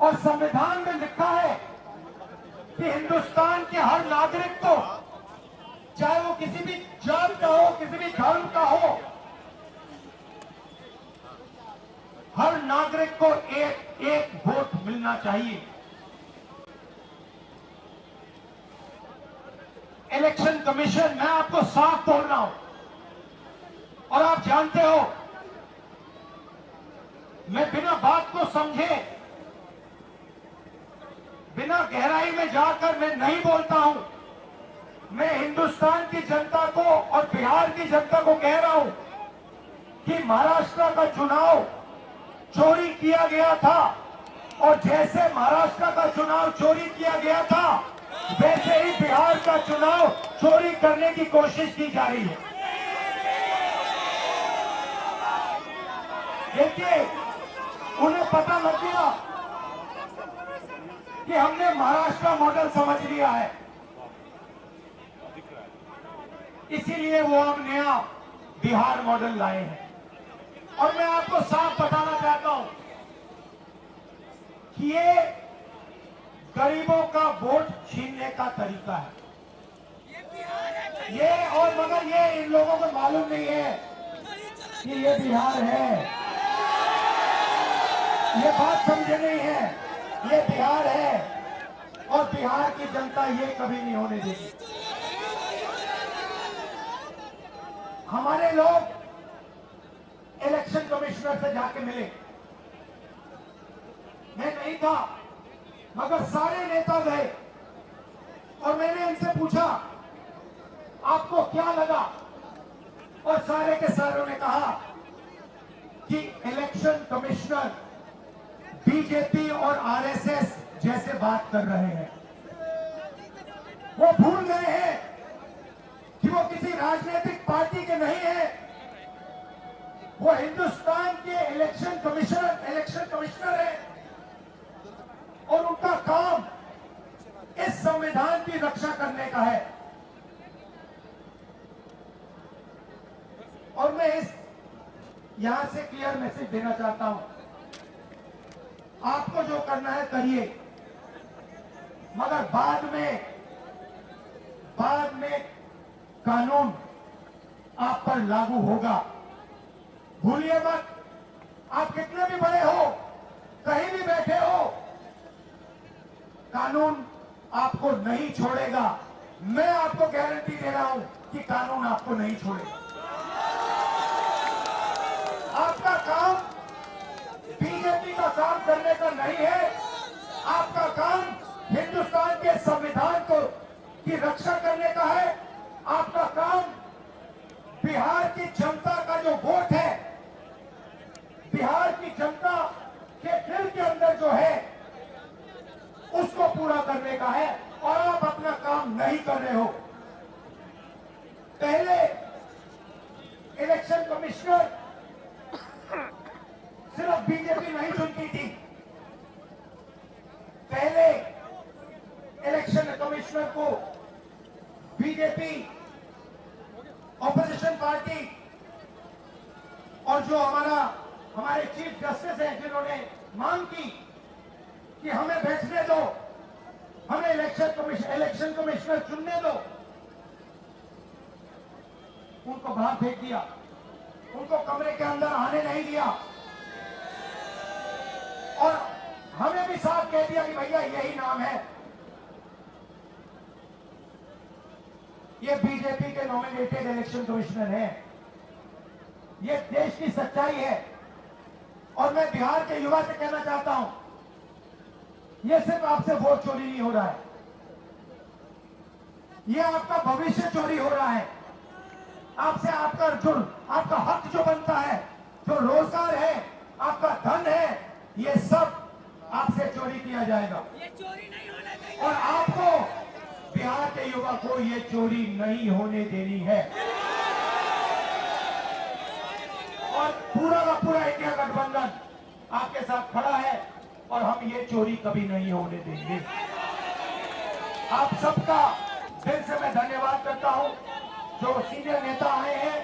और संविधान में लिखा है कि हिंदुस्तान के हर नागरिक को, चाहे वो किसी भी जात का हो, किसी भी धर्म का हो, हर नागरिक को एक एक वोट मिलना चाहिए। इलेक्शन कमीशन, मैं आपको साफ बोल रहा हूं, और आप जानते हो मैं बिना बात को समझे, बिना गहराई में जाकर मैं नहीं बोलता हूं। मैं हिंदुस्तान की जनता को और बिहार की जनता को कह रहा हूं कि महाराष्ट्र का चुनाव चोरी किया गया था, और जैसे महाराष्ट्र का चुनाव चोरी किया गया था, वैसे ही बिहार का चुनाव चोरी करने की कोशिश की जा रही है। देखिए, उन्हें पता लग गया कि हमने महाराष्ट्र मॉडल समझ लिया है, इसीलिए वो अब नया बिहार मॉडल लाए हैं। और मैं आपको साफ बताना चाहता हूं कि ये गरीबों का वोट छीनने का तरीका है ये, और मगर ये इन लोगों को मालूम नहीं है कि ये बिहार है। ये बात समझे नहीं है, ये बिहार है, और बिहार की जनता ये कभी नहीं होने देगी। हमारे लोग इलेक्शन कमिश्नर से जाके मिले, मैं नहीं था, मगर सारे नेता गए, और मैंने इनसे पूछा आपको क्या लगा, और सारे के सारों ने कहा कि इलेक्शन कमिश्नर बीजेपी और आरएसएस जैसे बात कर रहे हैं। वो भूल गए हैं कि वो किसी राजनीतिक पार्टी के नहीं है, वो हिंदुस्तान के इलेक्शन कमिश्नर है, और उनका काम इस संविधान की रक्षा करने का है। और मैं यहां से क्लियर मैसेज देना चाहता हूं, आपको जो करना है करिए, मगर बाद में कानून आप पर लागू होगा। भूलिए मत, आप कितने भी बड़े हो, कहीं भी बैठे हो, कानून आपको नहीं छोड़ेगा। मैं आपको गारंटी दे रहा हूं कि कानून आपको नहीं छोड़ेगा। आपका काम बीजेपी का काम करने का नहीं है, आपका काम हिंदुस्तान के संविधान की रक्षा करने का है। आपका काम बिहार की जनता का जो वोट है, बिहार की जनता के दिल के अंदर जो है, उसको पूरा करने का है, और आप अपना काम नहीं कर रहे हो। पहले इलेक्शन कमिश्नर सिर्फ बीजेपी नहीं चुनती थी, पहले इलेक्शन कमिश्नर को बीजेपी, ऑपोजिशन पार्टी, और जो हमारे चीफ जस्टिस हैं जिन्होंने मांग की कि हमें बैठने दो, हमें इलेक्शन कमिश्नर चुनने दो, उनको बाहर फेंक दिया, उनको कमरे के अंदर आने नहीं दिया, और हमें भी साफ कह दिया कि भैया यही नाम है, ये बीजेपी के नॉमिनेटेड इलेक्शन कमिश्नर हैं। ये देश की सच्चाई है, और मैं बिहार के युवा से कहना चाहता हूं, ये सिर्फ आपसे वोट चोरी नहीं हो रहा है, ये आपका भविष्य चोरी हो रहा है। आपसे आपका हक जो बनता है, जो रोजगार है, आपका धन है, ये सब आपसे चोरी किया जाएगा। ये चोरी नहीं होना चाहिए, और आपको बिहार के युवा को ये चोरी नहीं होने देनी है। और पूरा का पूरा इंडिया गठबंधन आपके साथ खड़ा है, और हम ये चोरी कभी नहीं होने देंगे। आप सबका दिल से मैं धन्यवाद करता हूं, जो सीनियर नेता आए हैं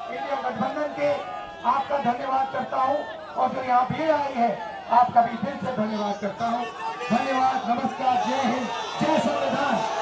इंडिया गठबंधन के, आपका धन्यवाद करता हूं, और जो यहाँ भीड़ आई है आपका भी दिल से धन्यवाद करता हूं। धन्यवाद, नमस्कार, जय हिंद, जय संविधान।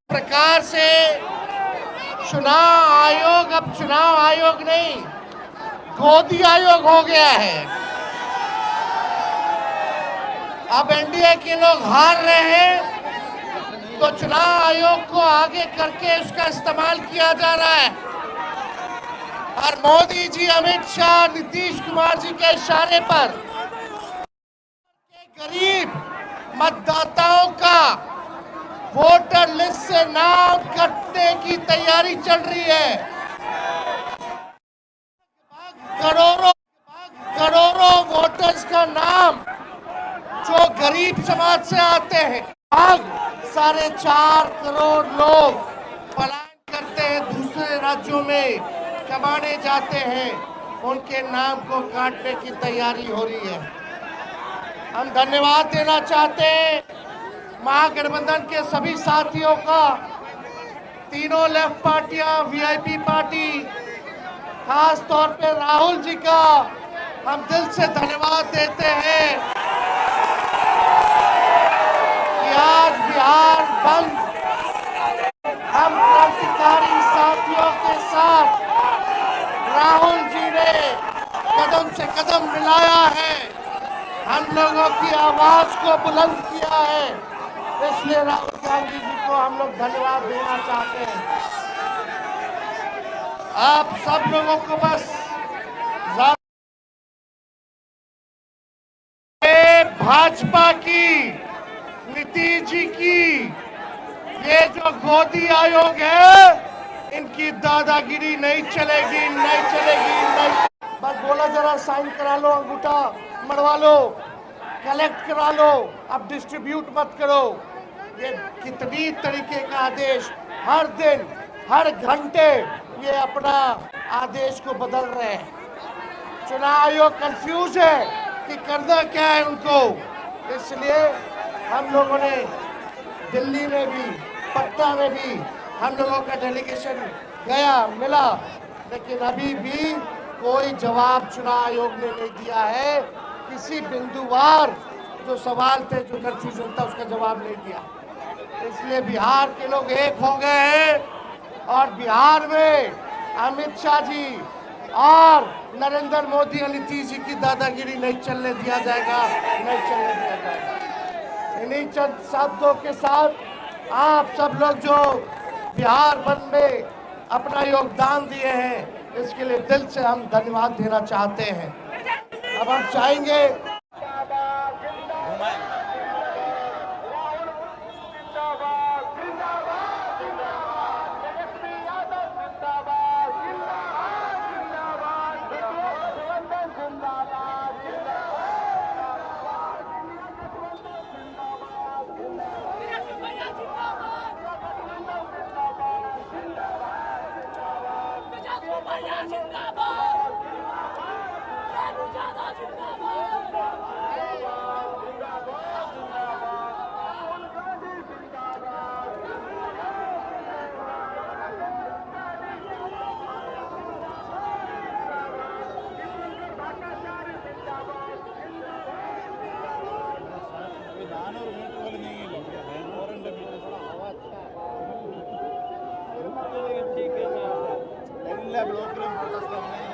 प्रकार से चुनाव आयोग अब चुनाव आयोग नहीं, गोदी आयोग हो गया है। अब एनडीए के लोग हार रहे हैं तो चुनाव आयोग को आगे करके उसका इस्तेमाल किया जा रहा है। और मोदी जी, अमित शाह, नीतीश कुमार जी के इशारे पर गरीब मतदाताओं का वोटर लिस्ट से नाम कटने की तैयारी चल रही है। करोड़ों वोटर्स का नाम जो गरीब समाज से आते हैं, अब 4.5 करोड़ लोग पलायन करते हैं, दूसरे राज्यों में कमाने जाते हैं, उनके नाम को काटने की तैयारी हो रही है। हम धन्यवाद देना चाहते हैं महागठबंधन के सभी साथियों का, तीनों लेफ्ट पार्टियां, वीआईपी पार्टी, खास तौर पे राहुल जी का हम दिल से धन्यवाद देते हैं कि आज बिहार बंद हम क्रांतिकारी साथियों के साथ राहुल जी ने कदम से कदम मिलाया है, हम लोगों की आवाज को बुलंद किया है। इसलिए राहुल गांधी जी को हम लोग धन्यवाद देना चाहते हैं। आप सब लोगों को बस भाजपा की, नीतीश जी की ये जो गोदी आयोग है, इनकी दादागिरी नहीं चलेगी, नहीं चलेगी, नहीं। बस बोला जरा साइन करा लो, अंगूठा मड़वा लो, कलेक्ट करा लो, अब डिस्ट्रीब्यूट मत करो। ये कितनी तरीके का आदेश, हर दिन हर घंटे ये अपना आदेश को बदल रहे हैं। चुनाव आयोग कंफ्यूज है कि करना क्या है उनको। इसलिए हम लोगों ने दिल्ली में भी, पटना में भी हम लोगों का डेलीगेशन गया, मिला, लेकिन अभी भी कोई जवाब चुनाव आयोग ने नहीं दिया है। किसी बिंदुवार जो सवाल थे, जो कंफ्यूजन था, उसका जवाब नहीं दिया। इसलिए बिहार के लोग एक हो गए हैं और बिहार में अमित शाह जी और नरेंद्र मोदी और नीतीश जी की दादागिरी नहीं चलने दिया जाएगा, नहीं चलने दिया जाएगा। इन्हीं चंद शब्दों के साथ आप सब लोग जो बिहार बंद में अपना योगदान दिए हैं, इसके लिए दिल से हम धन्यवाद देना चाहते हैं। अब हम चाहेंगे എല്ലാ ബ്ലോക്കിലും പ്രൊട്ടസ്റ്റ്